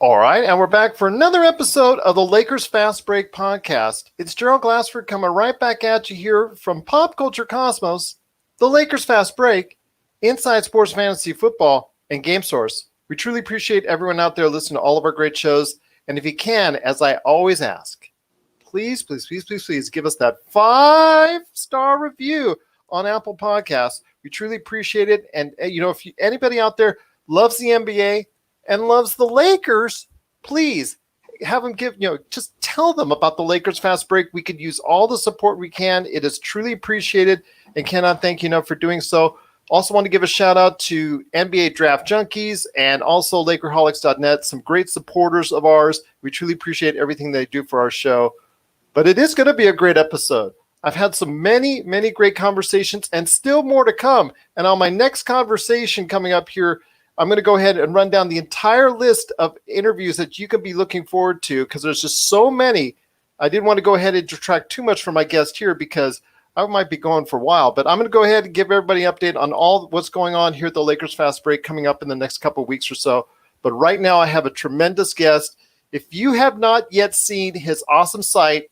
All right, and we're back for another episode of the Lakers Fast Break podcast. It's Gerald Glassford coming right back at you here from Pop Culture Cosmos, the Lakers Fast Break, Inside Sports Fantasy Football, and Game Source. We truly appreciate everyone out there listening to all of our great shows. And if you can, as I always ask, please give us that 5-star review on Apple Podcasts. We truly appreciate it. And, if anybody out there loves the NBA and loves the Lakers, please have them just tell them about the Lakers Fast Break. We could use all the support we can. It is truly appreciated and cannot thank you enough for doing so. Also want to give a shout out to NBA Draft Junkies and also Lakerholics.net, some great supporters of ours. We truly appreciate everything they do for our show. But it is going to be a great episode. I've had many great conversations and still more to come. And on my next conversation coming up here, I'm going to go ahead and run down the entire list of interviews that you can be looking forward to because there's just so many. I didn't want to go ahead and detract too much from my guest here because I might be going for a while. But I'm going to go ahead and give everybody an update on all what's going on here at the Lakers Fast Break coming up in the next couple of weeks or so. But right now I have a tremendous guest. If you have not yet seen his awesome site,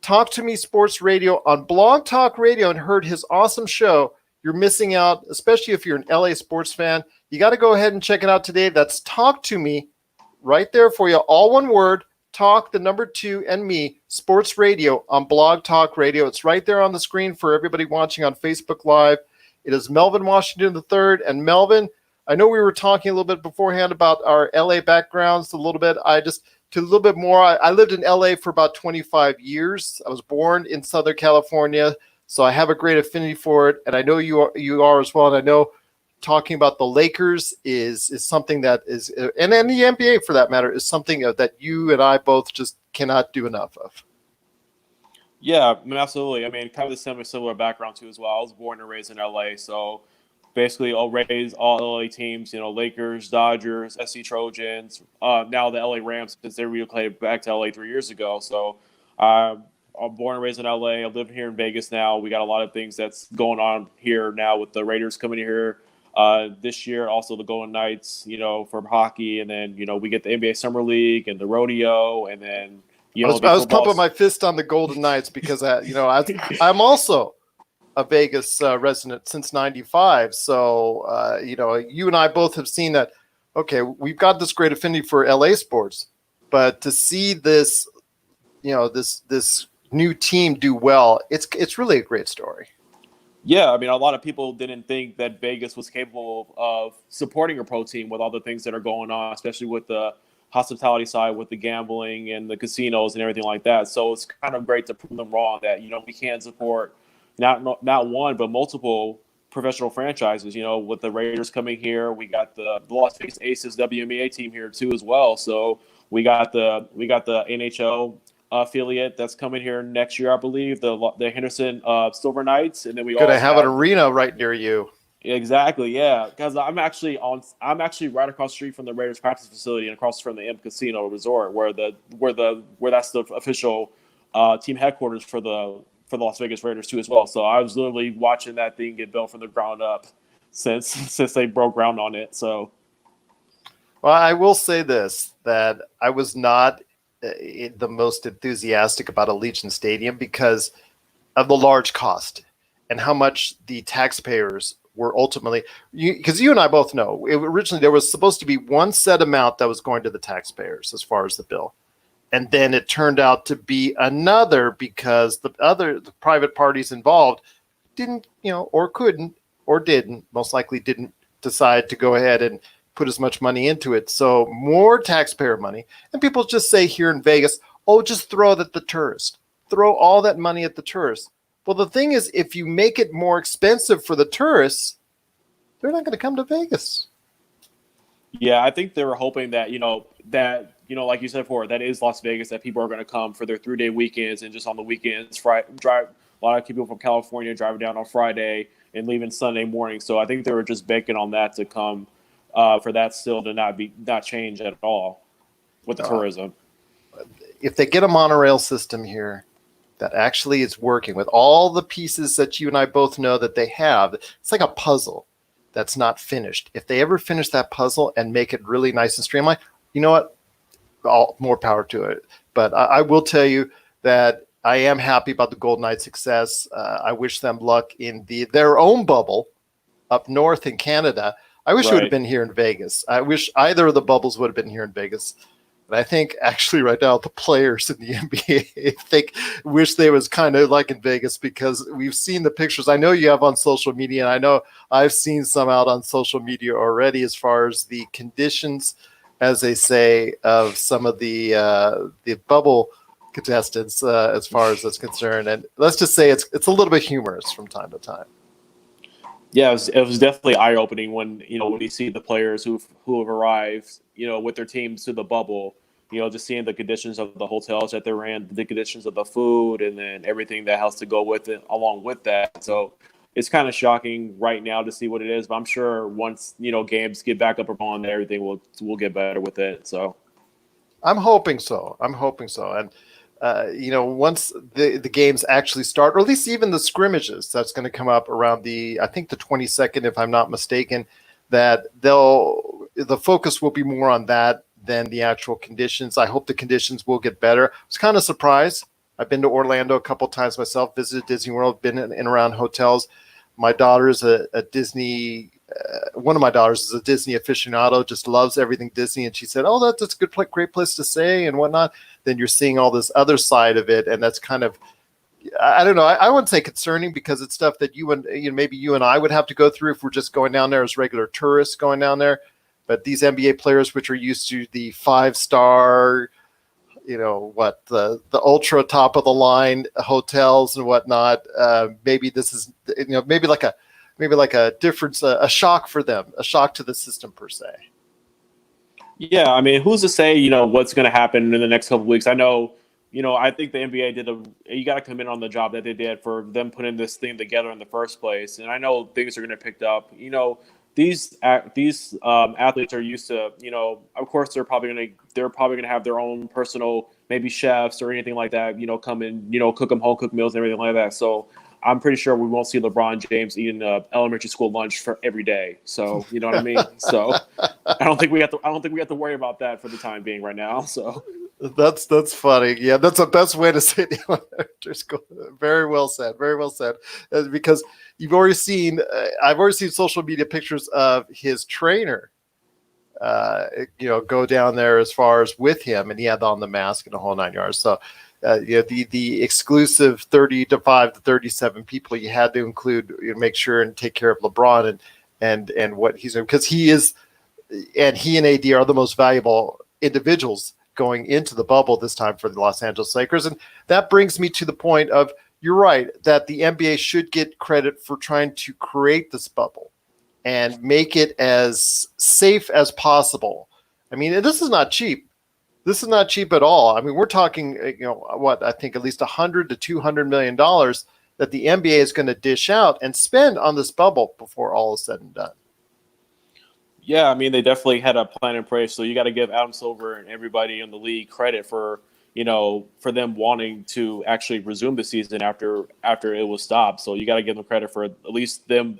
TALK2ME Sports Radio on Blog Talk Radio and heard his awesome show, you're missing out, especially if you're an LA sports fan. You got to go ahead and check it out today. That's TALK2ME right there for you. All one word, Talk, the number 2, and Me, Sports Radio on Blog Talk Radio. It's right there on the screen for everybody watching on Facebook Live. It is Melvin Washington III. And Melvin, I know we were talking a little bit beforehand about our LA backgrounds a little bit. To a little bit more, I lived in LA for about 25 years. I was born in Southern California, so I have a great affinity for it, and I know you are as well. And I know talking about the Lakers is something that is, and the NBA for that matter, is something that you and I both just cannot do enough of. Yeah, absolutely. Kind of the similar background too as well. I was born and raised in LA, so basically all LA teams, Lakers, Dodgers, SC Trojans, now the LA Rams, since they relocated back to LA 3 years ago. So I'm born and raised in LA. I live here in Vegas now. We got a lot of things that's going on here now with the Raiders coming here this year, also the Golden Knights, for hockey. And then, we get the NBA Summer League and the rodeo. And then, I was pumping my fist on the Golden Knights because, I'm also a Vegas resident since '95. So, you and I both have seen that, okay, we've got this great affinity for LA sports, but to see this, this new team do well, it's really a great story. Yeah, a lot of people didn't think that Vegas was capable of supporting a pro team with all the things that are going on, especially with the hospitality side, with the gambling and the casinos and everything like that. So it's kind of great to prove them wrong that, we can support not one, but multiple professional franchises. With the Raiders coming here, we got the Las Vegas Aces WNBA team here too as well. So we got the NHL affiliate that's coming here next year, I believe, the Henderson Silver Knights, and then we gonna have an arena right near you. Exactly, yeah. Because I'm actually right across the street from the Raiders practice facility and across from the M Casino Resort, where that's the official team headquarters for the Las Vegas Raiders too as well. So I was literally watching that thing get built from the ground up since they broke ground on it. So, well, I will say this, that I was not the most enthusiastic about Allegiant Stadium because of the large cost and how much the taxpayers were ultimately, because you and I both know, originally there was supposed to be one set amount that was going to the taxpayers as far as the bill. And then it turned out to be another because the private parties involved didn't, or couldn't, or didn't, most likely didn't decide to go ahead and put as much money into it. So more taxpayer money. And people just say here in Vegas, oh, just throw it at the tourist. Throw all that money at the tourists. Well, the thing is, if you make it more expensive for the tourists, they're not going to come to Vegas. Yeah, I think they were hoping that, like you said before, that is Las Vegas, that people are going to come for their 3-day weekends, and just on the weekends, drive a lot of people from California driving down on Friday and leaving Sunday morning. So I think they were just banking on that to come, for that still to not change at all with the tourism. If they get a monorail system here that actually is working with all the pieces that you and I both know that they have, it's like a puzzle that's not finished. If they ever finish that puzzle and make it really nice and streamlined, you know what? all more power to it. But I will tell you that I am happy about the Golden Knights' success. I wish them luck in their own bubble up north in Canada. I wish it would have been here in Vegas. I wish either of the bubbles would have been here in Vegas. And I think actually right now the players in the NBA wish they was kind of like in Vegas, because we've seen the pictures. I know you have on social media, and I know I've seen some out on social media already as far as the conditions, as they say, of some of the bubble contestants as far as that's concerned. And let's just say it's a little bit humorous from time to time. Yeah, it was definitely eye-opening when you see the players who have arrived, with their teams to the bubble, just seeing the conditions of the hotels that they're in, the conditions of the food, and then everything that has to go with it along with that. So it's kind of shocking right now to see what it is, but I'm sure once games get back up and on, everything will get better with it. So I'm hoping so. And once the games actually start, or at least even the scrimmages that's going to come up around I think the 22nd, if I'm not mistaken, that the focus will be more on that than the actual conditions. I hope the conditions will get better. I was kind of surprised. I've been to Orlando a couple of times myself, visited Disney World, been in and around hotels. My daughter's a Disney. One of my daughters is a Disney aficionado, just loves everything Disney. And she said, "Oh, that's a great place to stay and whatnot." Then you're seeing all this other side of it. And that's kind of, I don't know. I wouldn't say concerning, because it's stuff that maybe you and I would have to go through if we're just going down there as regular tourists going down there. But these NBA players, which are used to the 5-star, the ultra top of the line hotels and whatnot, maybe this is, maybe like a difference, a shock for them, a shock to the system per se. Yeah, I mean, who's to say, what's going to happen in the next couple of weeks? I know, I think the NBA you got to commend on the job that they did for them putting this thing together in the first place. And I know things are going to pick up. These athletes are used to, of course, they're probably going to have their own personal, maybe chefs or anything like that, come and, cook them home cooked meals and everything like that. So I'm pretty sure we won't see LeBron James eating elementary school lunch for every day. So you know what I mean. So I don't think we have to worry about that for the time being right now. So that's funny. Yeah, that's the best way to say the elementary school. Very well said. Very well said. Because I've already seen social media pictures of his trainer, go down there as far as with him, and he had on the mask and the whole 9 yards. So. The exclusive 35 to 37 people you had to include, make sure and take care of LeBron and what he's doing, because he and AD are the most valuable individuals going into the bubble this time for the Los Angeles Lakers. And that brings me to the point of, you're right, that the NBA should get credit for trying to create this bubble and make it as safe as possible. I mean, this is not cheap. This is not cheap at all. I mean, we're talking, I think at least $100 to $200 million that the NBA is going to dish out and spend on this bubble before all is said and done. Yeah, I mean, they definitely had a plan in place. So you got to give Adam Silver and everybody in the league credit for them wanting to actually resume the season after it was stopped. So you got to give them credit for at least them,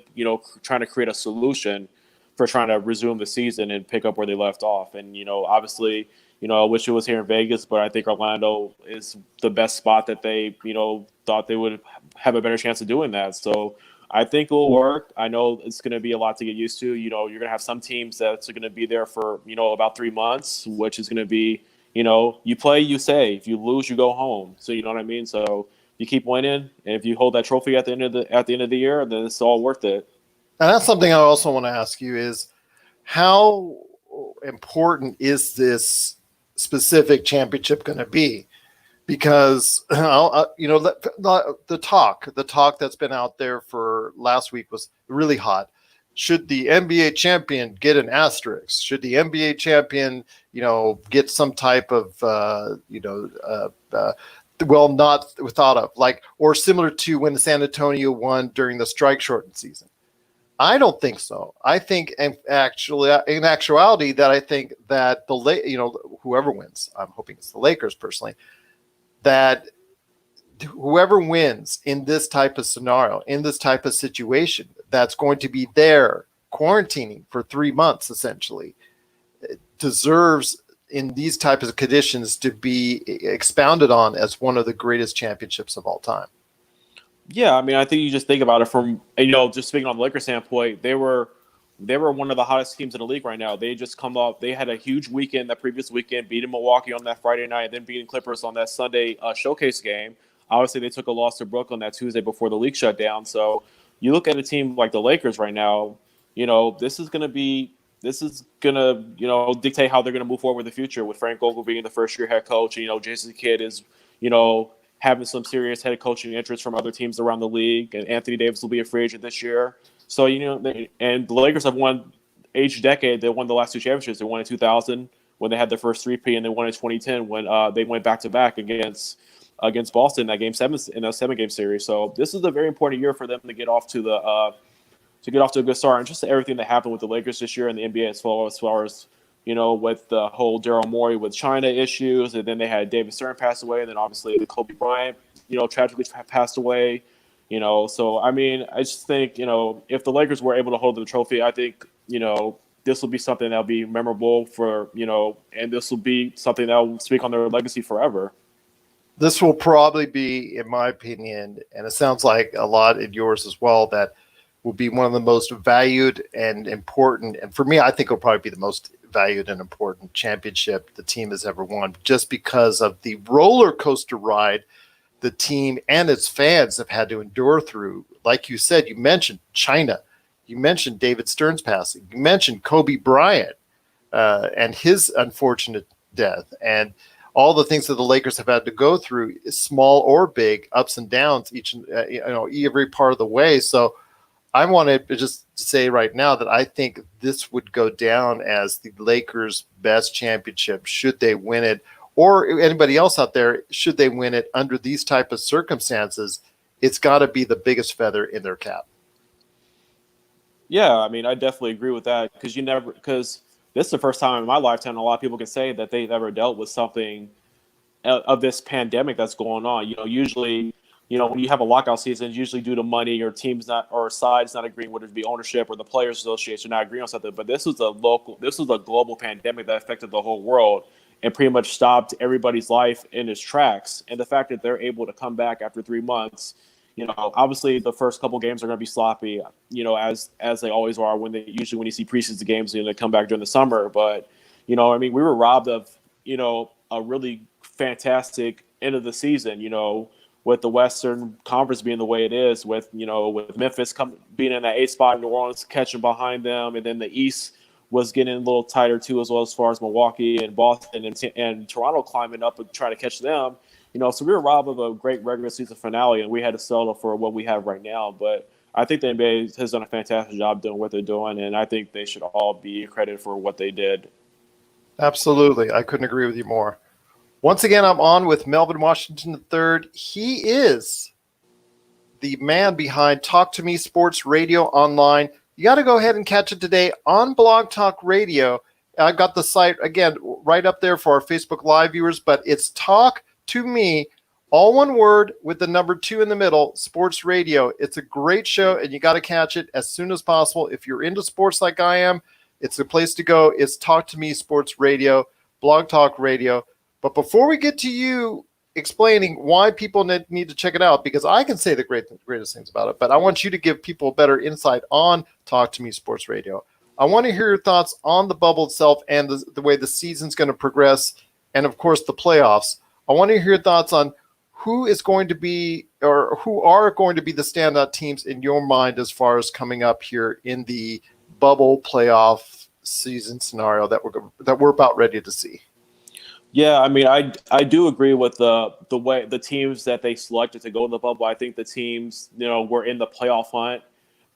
trying to create a solution for trying to resume the season and pick up where they left off. And, obviously, I wish it was here in Vegas, but I think Orlando is the best spot that they, thought they would have a better chance of doing that. So I think it will work. I know it's going to be a lot to get used to. You're going to have some teams that's going to be there for, about 3 months, which is going to be, you play, you say. If you lose, you go home. So you know what I mean? So you keep winning, and if you hold that trophy at the end of the year, then it's all worth it. And that's something I also want to ask you is, how important is this specific championship going to be? Because the talk that's been out there for last week was really hot. Should the NBA champion get an asterisk? Should the NBA champion, get some type of, not thought of, like, or similar to when the San Antonio won during the strike shortened season? I don't think so. I think, in actuality, that I think that whoever wins, I'm hoping it's the Lakers personally, that whoever wins in this type of scenario, in this type of situation, that's going to be there quarantining for 3 months, essentially, deserves in these types of conditions to be expounded on as one of the greatest championships of all time. Yeah, I mean, I think you just think about it from, just speaking on the Lakers standpoint, they were one of the hottest teams in the league right now. They just come up, they had a huge weekend that previous weekend, beating Milwaukee on that Friday night, and then beating Clippers on that Sunday showcase game. Obviously, they took a loss to Brooklyn that Tuesday before the league shut down. So you look at a team like the Lakers right now, this is going to, dictate how they're going to move forward in the future with Frank Vogel being the first year head coach. Jason Kidd is, having some serious head coaching interest from other teams around the league, and Anthony Davis will be a free agent this year. So, and the Lakers have won each decade. They won the last two championships. They won in 2000 when they had their first 3P, and they won in 2010 when they went back-to-back against Boston in that game 7 in a 7-game series. So this is a very important year for them to get off to a good start, and just everything that happened with the Lakers this year and the NBA as far as with the whole Daryl Morey with China issues, and then they had David Stern pass away, and then obviously the Kobe Bryant, tragically passed away. So I mean, I just think, if the Lakers were able to hold the trophy, I think, this will be something that'll be memorable for, and this will be something that will speak on their legacy forever. This will probably be, in my opinion, and it sounds like a lot in yours as well, that will be one of the most valued and important. And for me, I think it'll probably be the most valued and important championship the team has ever won, just because of the roller coaster ride the team and its fans have had to endure through. Like you said, you mentioned China, you mentioned David Stern's passing, you mentioned Kobe Bryant and his unfortunate death, and all the things that the Lakers have had to go through, small or big, ups and downs, every part of the way. So I want to just say right now that I think this would go down as the Lakers' best championship should they win it, or anybody else out there, should they win it under these type of circumstances. It's got to be the biggest feather in their cap. Yeah, I mean, I definitely agree with that, because this is the first time in my lifetime a lot of people can say that they've ever dealt with something of this pandemic that's going on. Usually, when you have a lockout season, it's usually due to money or sides not agreeing, whether it be ownership or the Players Association not agreeing on something. But this was a global pandemic that affected the whole world and pretty much stopped everybody's life in its tracks. And the fact that they're able to come back after 3 months, obviously the first couple games are going to be sloppy, as they always are when you see preseason games, they come back during the summer. But, we were robbed of, a really fantastic end of the season, with the Western Conference being the way it is, with Memphis being in that 8th spot, New Orleans catching behind them, and then the East was getting a little tighter too, as well as far as Milwaukee and Boston and Toronto climbing up and trying to catch them. So we were robbed of a great regular season finale, and we had to settle for what we have right now. But I think the NBA has done a fantastic job doing what they're doing, and I think they should all be credited for what they did. Absolutely. I couldn't agree with you more. Once again, I'm on with Melvin Washington III. He is the man behind TALK2ME Sports Radio Online. You got to go ahead and catch it today on Blog Talk Radio. I've got the site, again, right up there for our Facebook Live viewers, but it's TALK2ME, all one word with the number 2 in the middle, Sports Radio. It's a great show, and you got to catch it as soon as possible. If you're into sports like I am, it's the place to go. It's TALK2ME Sports Radio, Blog Talk Radio. But before we get to you explaining why people need to check it out, because I can say the greatest things about it, but I want you to give people better insight on TALK2ME Sports Radio. I want to hear your thoughts on the bubble itself and the way the season's going to progress, and of course the playoffs. I want to hear your thoughts on who are going to be the standout teams in your mind as far as coming up here in the bubble playoff season scenario that we're about ready to see. Yeah, I mean, I do agree with the way the teams that they selected to go in the bubble. I think the teams, were in the playoff hunt,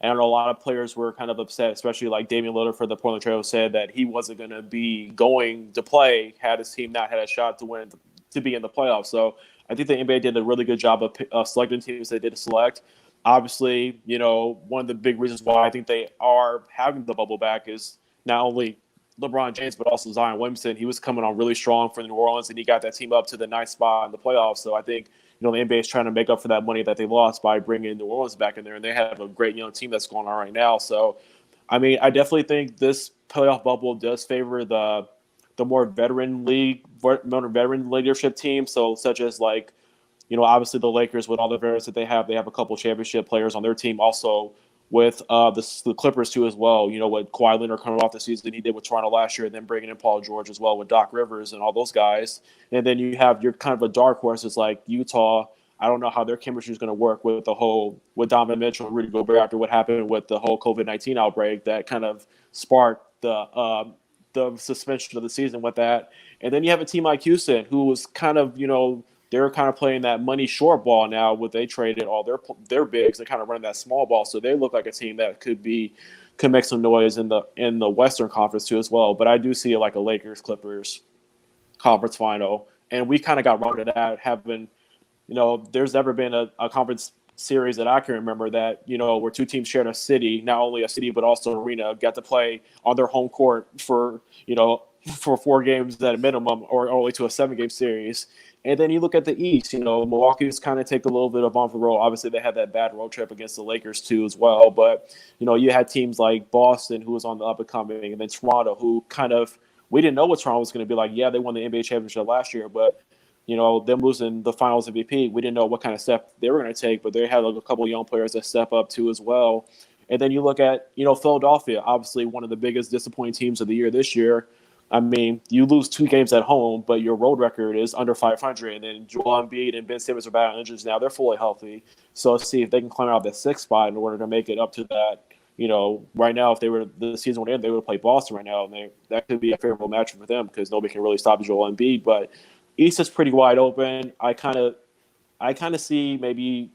and a lot of players were kind of upset, especially like Damian Lillard for the Portland Trail said that he wasn't going to be going to play had his team not had a shot to be in the playoffs. So I think the NBA did a really good job of selecting teams they did select. Obviously, one of the big reasons why I think they are having the bubble back is not only LeBron James, but also Zion Williamson. He was coming on really strong for New Orleans, and he got that team up to the 9th spot in the playoffs. So I think, the NBA is trying to make up for that money that they lost by bringing New Orleans back in there, and they have a great young team that's going on right now. So, I mean, I definitely think this playoff bubble does favor the the more veteran leadership teams. So such as like, obviously the Lakers with all the veterans that they have a couple championship players on their team. Also with the Clippers too as well. With Kawhi Leonard coming off the season he did with Toronto last year, and then bringing in Paul George as well with Doc Rivers and all those guys. And then you have your kind of a dark horses like Utah. I don't know how their chemistry is going to work with Donovan Mitchell and Rudy Gobert after what happened with the whole COVID-19 outbreak that kind of sparked the suspension of the season with that. And then you have a team like Houston who was kind of, they're kind of playing that money short ball now. With they traded all their bigs, they're kind of running that small ball. So they look like a team that could make some noise in the Western Conference too as well. But I do see it like a Lakers Clippers conference final, and we kind of got wrong to that. Having, there's never been a conference series that I can remember that where two teams shared a city, not only a city but also an arena, got to play on their home court for 4 games at a minimum, or only to a 7-game series. And then you look at the East, Milwaukee's kind of take a little bit of on the road. Obviously, they had that bad road trip against the Lakers too as well. But, you had teams like Boston, who was on the up and coming, and then Toronto, who kind of, we didn't know what Toronto was going to be like. Yeah, they won the NBA championship last year, but, them losing the finals MVP, we didn't know what kind of step they were going to take. But they had like a couple of young players that step up too as well. And then you look at, Philadelphia, obviously one of the biggest disappointing teams of the year this year. I mean, you lose 2 games at home, but your road record is under 500. And then Joel Embiid and Ben Simmons are battling injuries now. They're fully healthy. So let's see if they can climb out that 6th spot in order to make it up to that. Right now, if the season would end, they would play Boston right now. And that could be a favorable matchup for them because nobody can really stop Joel Embiid. But East is pretty wide open. I kind of see maybe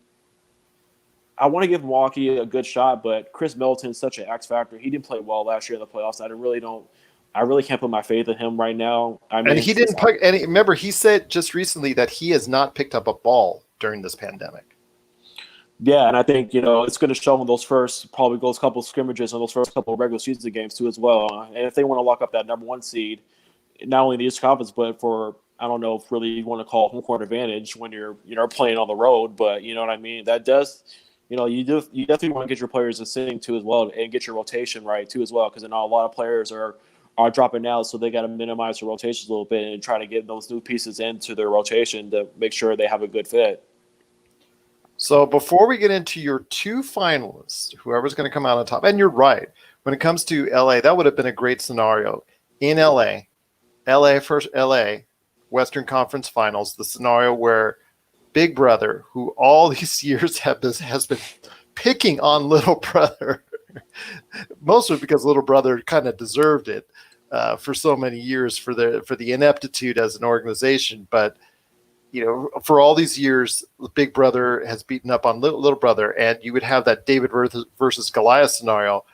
I want to give Milwaukee a good shot, but Chris Middleton's such an X factor. He didn't play well last year in the playoffs. I really can't put my faith in him right now. I mean, and he didn't pick. And remember, he said just recently that he has not picked up a ball during this pandemic. Yeah, and I think it's going to show in those couple scrimmages and those first couple of regular season games too as well. And if they want to lock up that number 1 seed, not only in the East Conference, but for I don't know if really you want to call home court advantage when you're playing on the road, but you know what I mean. That does. You definitely want to get your players to sing too as well, and get your rotation right too as well, because I know a lot of players are dropping out, so they got to minimize their rotations a little bit and try to get those new pieces into their rotation to make sure they have a good fit. So before we get into your 2 finalists, whoever's going to come out on top, and you're right, when it comes to LA, that would have been a great scenario. In LA Western Conference Finals, the scenario where Big Brother, who all these years has been picking on Little Brother, mostly because Little Brother kind of deserved it for so many years for the ineptitude as an organization. But for all these years, Big Brother has beaten up on Little Brother, and you would have that David versus Goliath scenario.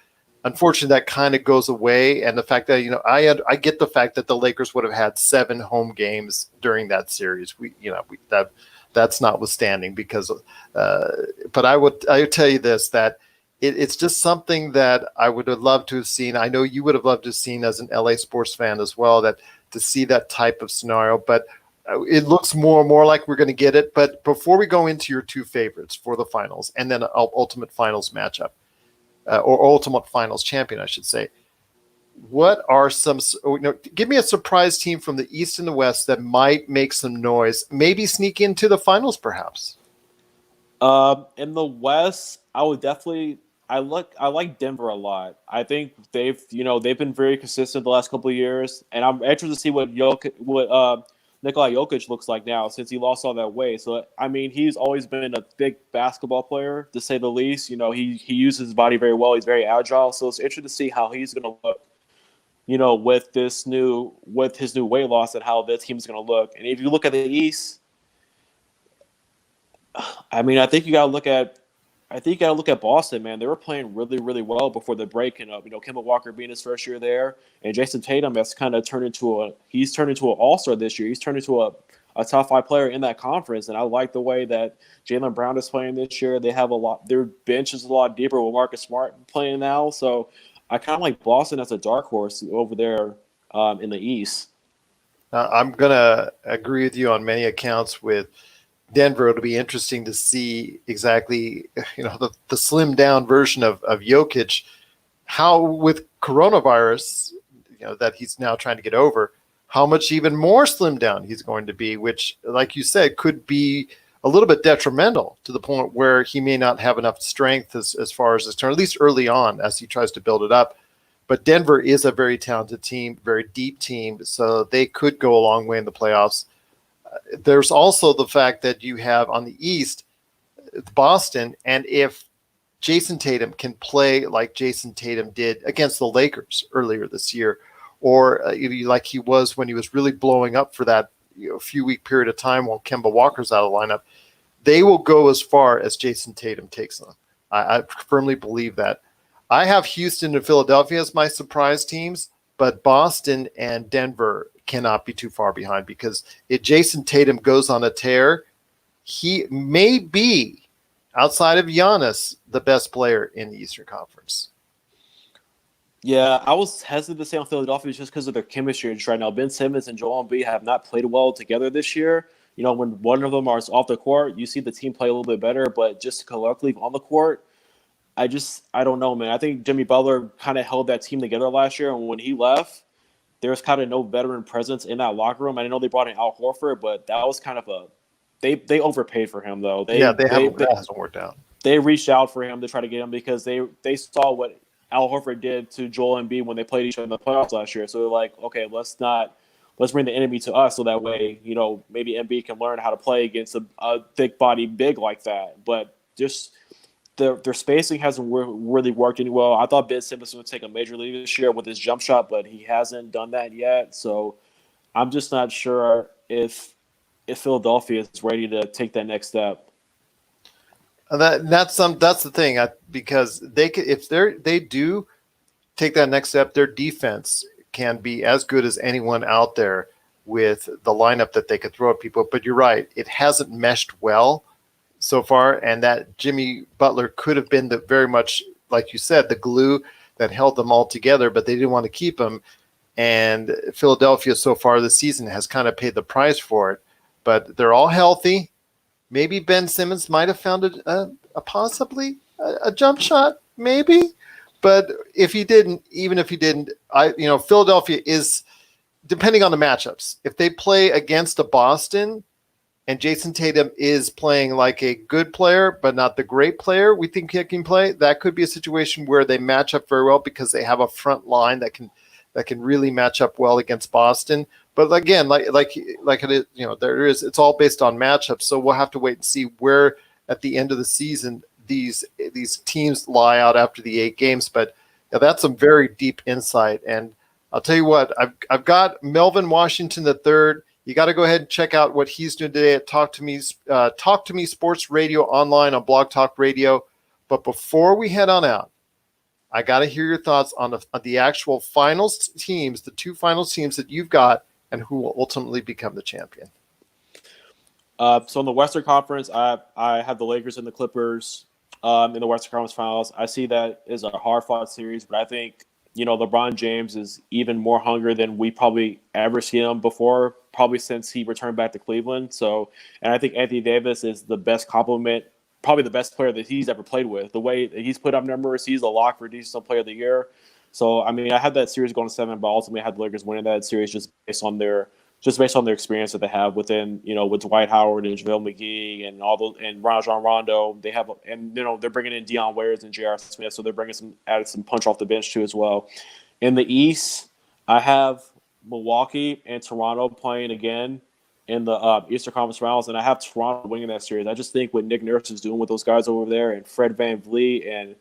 Unfortunately, that kind of goes away, and the fact that I get the fact that the Lakers would have had 7 home games during that series. That's notwithstanding, because, but I would tell you this, that it's just something that I would have loved to have seen. I know you would have loved to have seen as an LA sports fan as well, that to see that type of scenario. But it looks more and more like we're going to get it. But before we go into your 2 favorites for the finals and then ultimate finals matchup, or ultimate finals champion, I should say, what are some, give me a surprise team from the East and the West that might make some noise, maybe sneak into the finals perhaps? In the West, I would definitely, I like Denver a lot. I think they've been very consistent the last couple of years, and I'm interested to see what Nikola Jokic looks like now since he lost all that weight. So, I mean, he's always been a big basketball player, to say the least. He uses his body very well. He's very agile. So it's interesting to see how he's going to look, with his new weight loss, and how this team's going to look. And if you look at the East, I mean, I think you got to look at Boston, man. They were playing really, really well before the break, and Kemba Walker being his first year there, and Jason Tatum has kind of turned into an all-star this year. He's turned into a top 5 player in that conference, and I like the way that Jaylen Brown is playing this year. They have their bench is a lot deeper with Marcus Smart playing now, so I kind of like Boston as a dark horse over there in the East. I'm gonna agree with you on many accounts with Denver. It'll be interesting to see exactly, the slimmed down version of Jokic, how with coronavirus, that he's now trying to get over, how much even more slimmed down he's going to be, which, like you said, could be a little bit detrimental to the point where he may not have enough strength as far as his turn, at least early on as he tries to build it up. But Denver is a very talented team, very deep team, so they could go a long way in the playoffs. There's also the fact that you have on the East, Boston, and if Jason Tatum can play like Jason Tatum did against the Lakers earlier this year, or like he was when he was really blowing up for that few-week period of time while Kemba Walker's out of the lineup, they will go as far as Jason Tatum takes them. I firmly believe that. I have Houston and Philadelphia as my surprise teams, but Boston and Denver cannot be too far behind because if Jason Tatum goes on a tear, he may be, outside of Giannis, the best player in the Eastern Conference. Yeah, I was hesitant to say on Philadelphia just because of their chemistry right now. Ben Simmons and Joel Embiid have not played well together this year. When one of them is off the court, you see the team play a little bit better, but just collectively on the court, I don't know, man. I think Jimmy Butler kind of held that team together last year, and when he left, there's kind of no veteran presence in that locker room. I know they brought in Al Horford, but that was kind of they overpaid for him though. That hasn't worked out. They reached out for him to try to get him because they saw what Al Horford did to Joel Embiid when they played each other in the playoffs last year. So they're like, okay, let's bring the enemy to us so that way, maybe Embiid can learn how to play against a thick body big like that. But just their spacing hasn't really worked any well. I thought Ben Simmons would take a major lead this year with his jump shot, but he hasn't done that yet. So I'm just not sure if Philadelphia is ready to take that next step. That's the thing, because if they do take that next step, their defense can be as good as anyone out there with the lineup that they could throw at people. But you're right, it hasn't meshed well so far, and that Jimmy Butler could have been very much, like you said, the glue that held them all together, but they didn't want to keep him. And Philadelphia so far this season has kind of paid the price for it. But they're all healthy. Maybe Ben Simmons might have found possibly a jump shot, maybe. But even if he didn't, Philadelphia is, depending on the matchups, if they play against a Boston and Jason Tatum is playing like a good player, but not the great player we think he can play, that could be a situation where they match up very well because they have a front line that can really match up well against Boston. But again, like it is, it's all based on matchups. So we'll have to wait and see where at the end of the season these teams lie out after the 8 games. But that's some very deep insight. And I'll tell you what, I've got Melvin Washington III. You got to go ahead and check out what he's doing today at TALK2ME Sports Radio online on Blog Talk Radio. But before we head on out, I got to hear your thoughts on the actual finals teams, the 2 finals teams that you've got, and who will ultimately become the champion. So in the Western Conference, I have the Lakers and the Clippers in the Western Conference Finals. I see that as a hard-fought series, but I think LeBron James is even more hungry than we probably ever seen him before, probably since he returned back to Cleveland. And I think Anthony Davis is the best complement, probably the best player that he's ever played with. The way that he's put up numbers, he's a lock for Defensive Player of the Year. So I mean, I had that series going to 7, but ultimately I had the Lakers winning that series just based on their experience that they have within, with Dwight Howard and JaVale McGee and and Rajon Rondo. They have, and they're bringing in Deion Waiters and J.R. Smith, so they're added some punch off the bench too as well. In the East, I have Milwaukee and Toronto playing again in the Eastern Conference Finals, and I have Toronto winning that series. I just think what Nick Nurse is doing with those guys over there, and Fred VanVleet and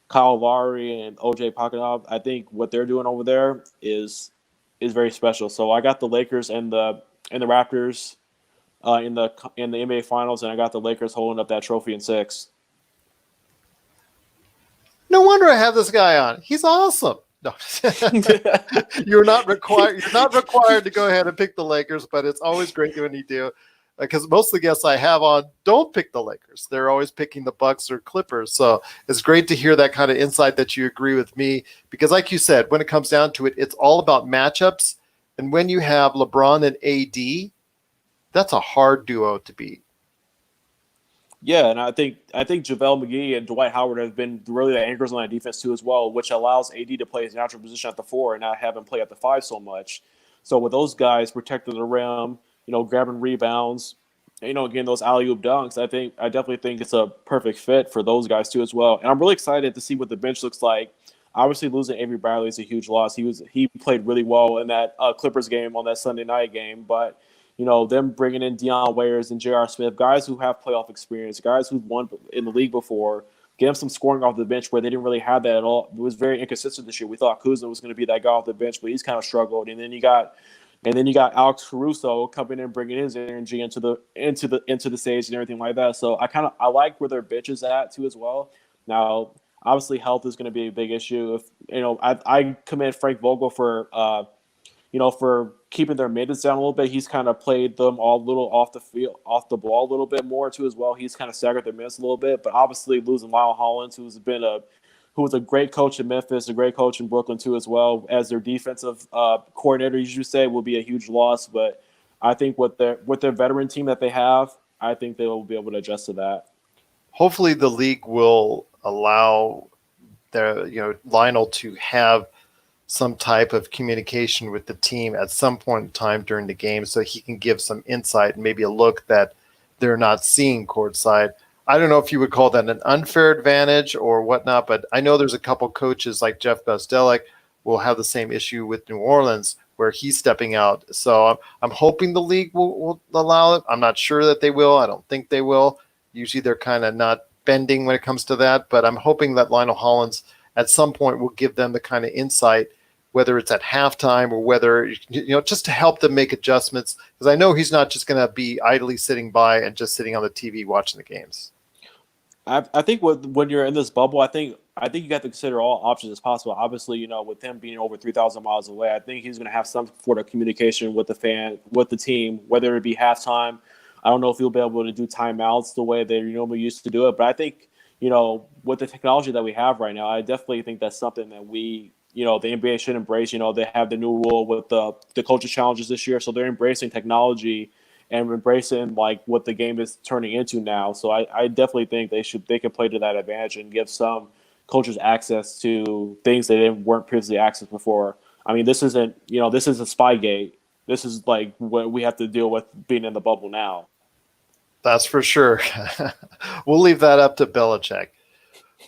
Kyle Lowry and OJ Pakinov, I think what they're doing over there is very special. So I got the Lakers and the Raptors in the NBA Finals, and I got the Lakers holding up that trophy in 6. No wonder I have this guy on. He's awesome. No, you're not required to go ahead and pick the Lakers, but it's always great when you do, because most of the guests I have on don't pick the Lakers. They're always picking the Bucks or Clippers. So it's great to hear that kind of insight that you agree with me, because like you said, when it comes down to it, it's all about matchups. And when you have LeBron and AD, that's a hard duo to beat. Yeah, and I think JaVale McGee and Dwight Howard have been really the anchors on that defense too as well, which allows AD to play his natural position at the 4 and not have him play at the 5 so much. So with those guys protecting the rim, grabbing rebounds, getting those alley-oop dunks, I definitely think it's a perfect fit for those guys too as well. And I'm really excited to see what the bench looks like. Obviously, losing Avery Bradley is a huge loss. He played really well in that Clippers game on that Sunday night game, but them bringing in Deion Waiters and J.R. Smith, guys who have playoff experience, guys who've won in the league before, get them some scoring off the bench where they didn't really have that at all. It was very inconsistent this year. We thought Kuzma was going to be that guy off the bench, but he's kind of struggled. And then you got Alex Caruso coming in, bringing his energy into the stage and everything like that. So I like where their bench is at too as well. Now, obviously, health is going to be a big issue. If I commend Frank Vogel for for keeping their minutes down a little bit. He's kind of played them all a little off the ball a little bit more too as well. He's kind of staggered their minutes a little bit. But obviously, losing Lyle Hollins, who was a great coach in Memphis, a great coach in Brooklyn too as well, as their defensive coordinator, as you say, will be a huge loss. But I think with their veteran team that they have, I think they will be able to adjust to that. Hopefully the league will allow Lionel to have some type of communication with the team at some point in time during the game so he can give some insight and maybe a look that they're not seeing courtside. I don't know if you would call that an unfair advantage or whatnot, but I know there's a couple coaches like Jeff Bostelek will have the same issue with New Orleans where he's stepping out. So I'm hoping the league will allow it. I'm not sure that they will. I don't think they will. Usually they're kind of not bending when it comes to that, but I'm hoping that Lionel Hollins at some point will give them the kind of insight, whether it's at halftime or whether, just to help them make adjustments. Because I know he's not just going to be idly sitting by and just sitting on the TV watching the games. I think when you're in this bubble, I think you got to consider all options as possible. Obviously, with him being over 3,000 miles away, I think he's going to have some sort of communication with the team, whether it be halftime. I don't know if he'll be able to do timeouts the way they normally used to do it. But I think, with the technology that we have right now, I definitely think that's something that the NBA should embrace. They have the new rule with the culture challenges this year, so they're embracing technology and embracing like what the game is turning into now. So I definitely think they can play to that advantage and give some coaches access to things they weren't previously accessed before. I mean, this isn't this is a Spygate. This is like what we have to deal with being in the bubble now. That's for sure. We'll leave that up to Belichick.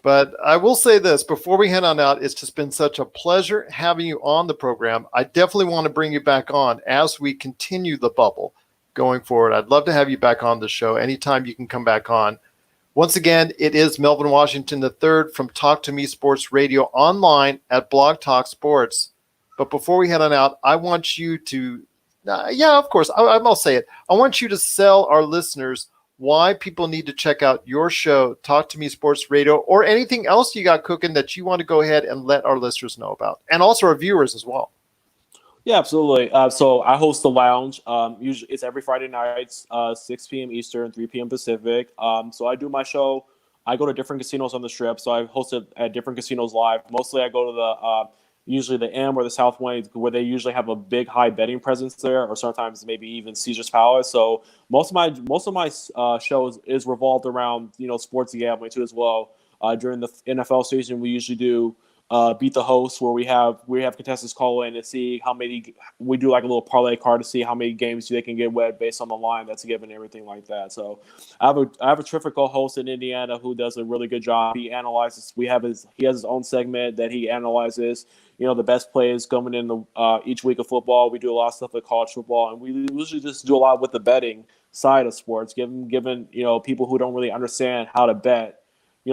But I will say this, before we head on out, it's just been such a pleasure having you on the program. I definitely want to bring you back on as we continue the bubble going forward. I'd love to have you back on the show anytime you can come back on. Once again, it is Melvin Washington III from TALK2ME Sports Radio online at Blog Talk Sports. But before we head on out, I want you to, of course, I'll say it. I want you to sell our listeners why people need to check out your show, TALK2ME Sports Radio, or anything else you got cooking that you want to go ahead and let our listeners know about, and also our viewers as well. Yeah, absolutely. So I host the Lounge. Usually it's every Friday nights, 6 p.m. Eastern, 3 p.m. Pacific. So I do my show. I go to different casinos on the Strip. So I host it at different casinos live. Mostly I go to the usually the M or the South Wing, where they usually have a big high betting presence there, or sometimes maybe even Caesar's Palace. So most of my shows is revolved around sports gambling too as well. During the NFL season, we usually do Beat the Host, where we have contestants call in to see how many. We do like a little parlay card to see how many games they can get wet based on the line that's given and everything like that. So I have a terrific co-host in Indiana who does a really good job. He analyzes. He has his own segment that he analyzes. The best plays coming in each week of football. We do a lot of stuff with college football, and we usually just do a lot with the betting side of sports, given people who don't really understand how to bet,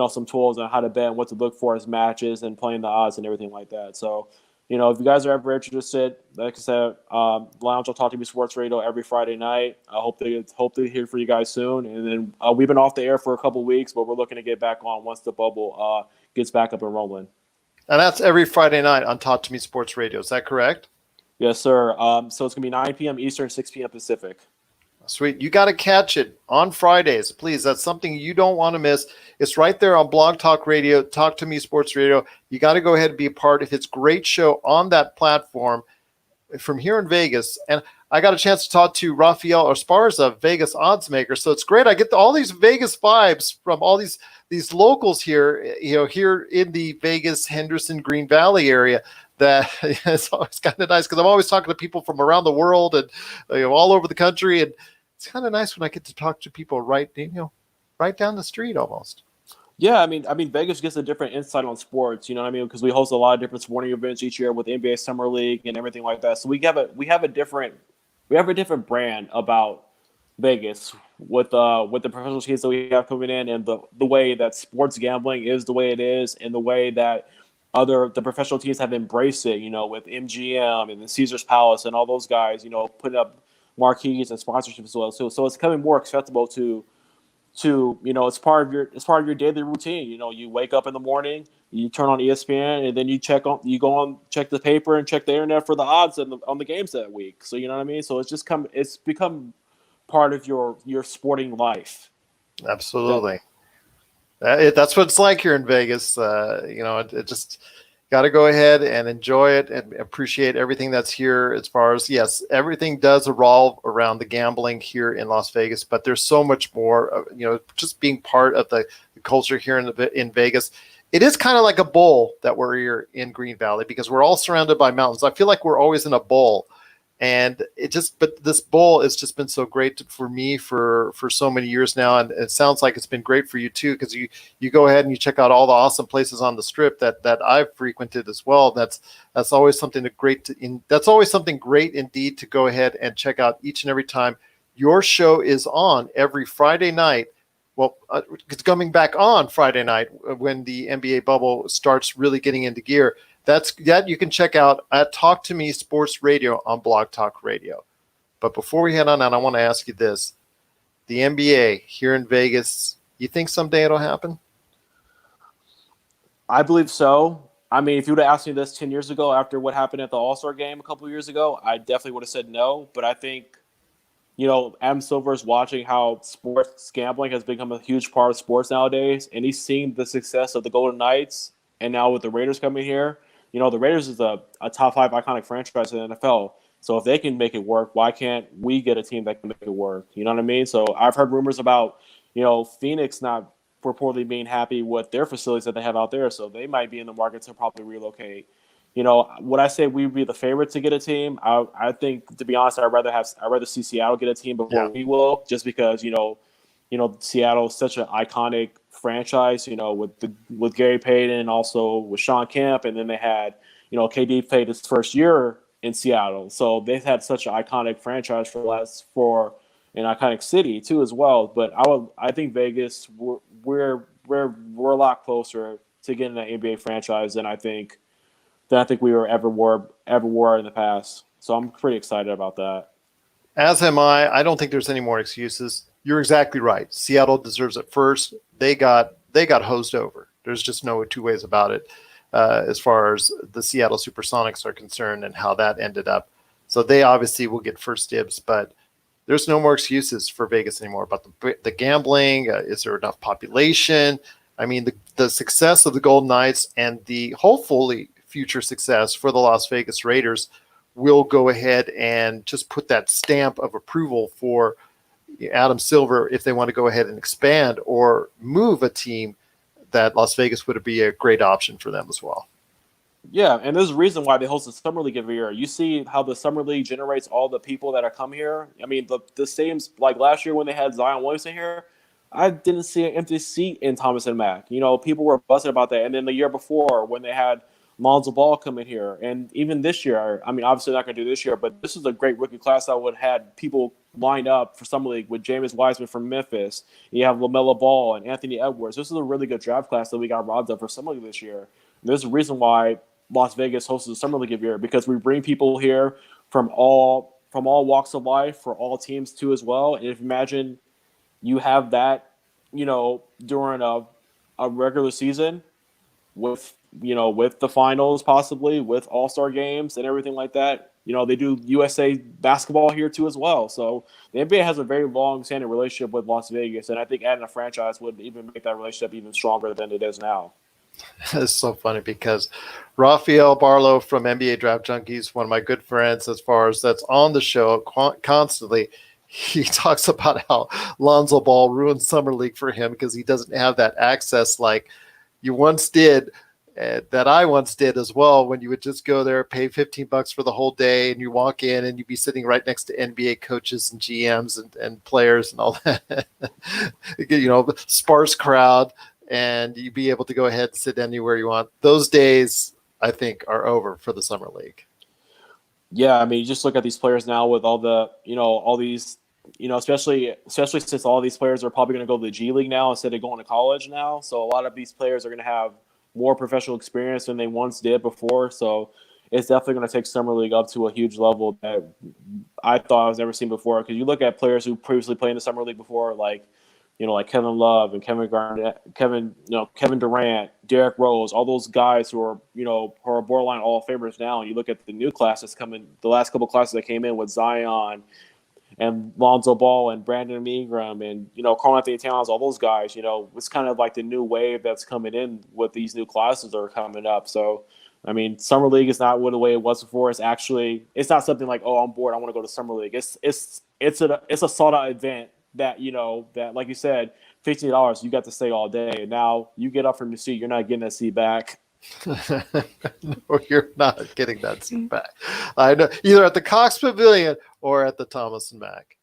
some tools on how to bet and what to look for as matches and playing the odds and everything like that. So, if you guys are ever interested, like I said, Lounge will TALK2ME Sports Radio every Friday night. I hope to hear from you guys soon. And then we've been off the air for a couple weeks, but we're looking to get back on once the bubble gets back up and rolling. And that's every Friday night on TALK2ME Sports Radio. Is that correct? Yes, sir. So it's going to be 9 p.m. Eastern, 6 p.m. Pacific. Sweet. You got to catch it on Fridays. Please, that's something you don't want to miss. It's right there on Blog Talk Radio, TALK2ME Sports Radio. You got to go ahead and be a part of his great show on that platform from here in Vegas. And I got a chance to talk to Rafael Esparza, Vegas odds maker. So it's great. I get all these Vegas vibes from all these locals here, here in the Vegas, Henderson, Green Valley area. That it's always kind of nice because I'm always talking to people from around the world and all over the country, and it's kind of nice when I get to talk to people right down the street almost. Yeah, I mean, Vegas gets a different insight on sports. You know what I mean? Because we host a lot of different sporting events each year with the NBA Summer League and everything like that. So we have a different brand about Vegas with the professional teams that we have coming in, and the way that sports gambling is the way it is, and the way that the professional teams have embraced it. With MGM and the Caesar's Palace and all those guys. Putting up marquees and sponsorships as well. So it's becoming more acceptable to it's part of your daily routine. You wake up in the morning, you turn on ESPN, and then you check the paper and check the internet for the odds on the games that week. So you know what I mean. So it's become part of your sporting life. Absolutely. That's what it's like here in Vegas. It just got to go ahead and enjoy it and appreciate everything that's here. As far as, yes, everything does revolve around the gambling here in Las Vegas, but there's so much more, just being part of the culture here in Vegas. It is kind of like a bowl that we're here in Green Valley because we're all surrounded by mountains. I feel like we're always in a bowl. And but this bowl has just been so great for me for so many years now. And it sounds like it's been great for you too, because you go ahead and you check out all the awesome places on the strip that I've frequented as well. That's always something that's always something great indeed to go ahead and check out each and every time your show is on every Friday night. Well, it's coming back on Friday night when the NBA bubble starts really getting into gear. That you can check out at TALK2ME Sports Radio on Blog Talk Radio. But before we head on out, I want to ask you this. The NBA here in Vegas, you think someday it'll happen? I believe so. I mean, if you would have asked me this 10 years ago after what happened at the All-Star game a couple of years ago, I definitely would have said no. But I think, Adam Silver is watching how sports gambling has become a huge part of sports nowadays, and he's seen the success of the Golden Knights, and now with the Raiders coming here. The Raiders is a top 5 iconic franchise in the NFL. So if they can make it work, why can't we get a team that can make it work? You know what I mean? So I've heard rumors about, Phoenix not reportedly being happy with their facilities that they have out there. So they might be in the market to probably relocate. Would I say we'd be the favorite to get a team? I think, to be honest, I'd rather see Seattle get a team before we will, just because, Seattle is such an iconic franchise, with Gary Payton and also with Sean Kemp, and then they had, KD played his first year in Seattle, so they've had such an iconic franchise for an iconic city too as well. But I think Vegas, we're a lot closer to getting an NBA franchise than I think we ever were in the past. So I'm pretty excited about that. As am I. I don't think there's any more excuses. You're exactly right. Seattle deserves it first. They got hosed over. There's just no two ways about it as far as the Seattle Supersonics are concerned and how that ended up. So they obviously will get first dibs, but there's no more excuses for Vegas anymore about the gambling. Is there enough population? I mean, the success of the Golden Knights and the hopefully future success for the Las Vegas Raiders will go ahead and just put that stamp of approval for Adam Silver if they want to go ahead and expand or move a team. That Las Vegas would be a great option for them as well. Yeah, and there's a reason why they host the Summer League every year. You see how the Summer League generates all the people that are come here. I mean, the stadiums, like last year when they had Zion Williamson here, I didn't see an empty seat in Thomas and Mack. People were buzzing about that. And then the year before when they had Lonzo Ball come in here, and even this year, I mean, obviously not going to do this year, but this is a great rookie class that would have had people lined up for Summer League with James Wiseman from Memphis. You have LaMelo Ball and Anthony Edwards. This is a really good draft class that we got robbed of for Summer League this year. And there's a reason why Las Vegas hosts the Summer League every year, because we bring people here from all walks of life for all teams too as well. And if you imagine you have that, during a regular season with the finals, possibly with all-star games and everything like that. They do USA basketball here too as well. So the NBA has a very long-standing relationship with Las Vegas, and I think adding a franchise would even make that relationship even stronger than it is now. It's so funny because Rafael Barlow from NBA Draft Junkies, one of my good friends as far as that's on the show constantly, he talks about how Lonzo Ball ruined Summer League for him because he doesn't have that access like you once did, that I once did as well, when you would just go there, pay $15 for the whole day, and you walk in and you'd be sitting right next to NBA coaches and GMs and players and all that, sparse crowd, and you'd be able to go ahead and sit anywhere you want. Those days, I think, are over for the Summer League. Yeah, I mean, you just look at these players now with all the, all these, especially since all these players are probably going to go to the G League now instead of going to college now. So a lot of these players are going to have more professional experience than they once did before. So it's definitely going to take Summer League up to a huge level that I thought I was never seen before. Because you look at players who previously played in the Summer League before, like Kevin Love and Kevin Garnett, Kevin Durant, Derrick Rose, all those guys who are borderline All Famers now. And you look at the new classes coming, the last couple classes that came in with Zion and Lonzo Ball and Brandon Ingram and Karl Anthony Towns, all those guys. It's kind of like the new wave that's coming in with these new classes that are coming up. So, I mean, Summer League is not the way it was before. It's not something like, oh, I'm bored, I want to go to Summer League. It's a sought out event that that, like you said, $15, you got to stay all day, and now you get up from your seat, you're not getting that seat back. No, you're not getting that seat back. I know, either at the Cox Pavilion or at the Thomas and Mack.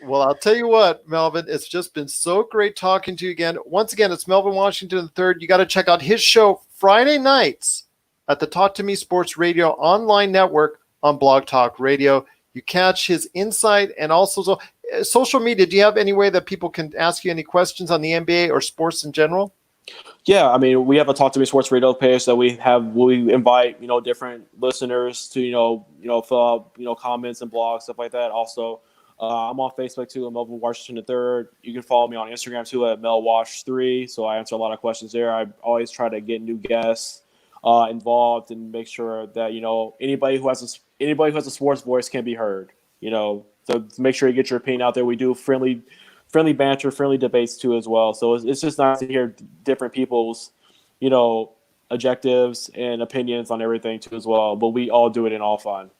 Well, I'll tell you what, Melvin, it's just been so great talking to you again. Once again, it's Melvin Washington III. You got to check out his show Friday nights at the TALK2ME Sports Radio online network on Blog Talk Radio. You catch his insight and also social media. Do you have any way that people can ask you any questions on the NBA or sports in general? Yeah, I mean, we have a TALK2ME Sports Radio page that we invite, different listeners to, fill out, comments and blogs, stuff like that. Also, I'm on Facebook too, at Melvin Washington III. You can follow me on Instagram too at MelWash3. So I answer a lot of questions there. I always try to get new guests involved and make sure that, anybody who has a sports voice can be heard, So make sure you get your opinion out there. We do friendly banter, friendly debates too as well. So it's just nice to hear different people's, objectives and opinions on everything too as well. But we all do it in all fun.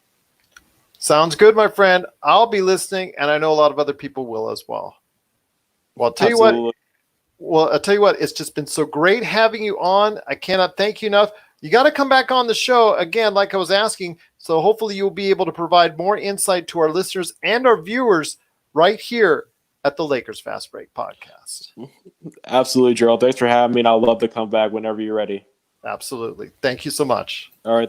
Sounds good, my friend. I'll be listening, and I know a lot of other people will as well. Well, I'll tell you what, it's just been so great having you on. I cannot thank you enough. You got to come back on the show again, like I was asking. So hopefully you'll be able to provide more insight to our listeners and our viewers right here at the Lakers Fast Break podcast. Absolutely, Gerald. Thanks for having me, and I'd love to come back whenever you're ready. Absolutely. Thank you so much. All right.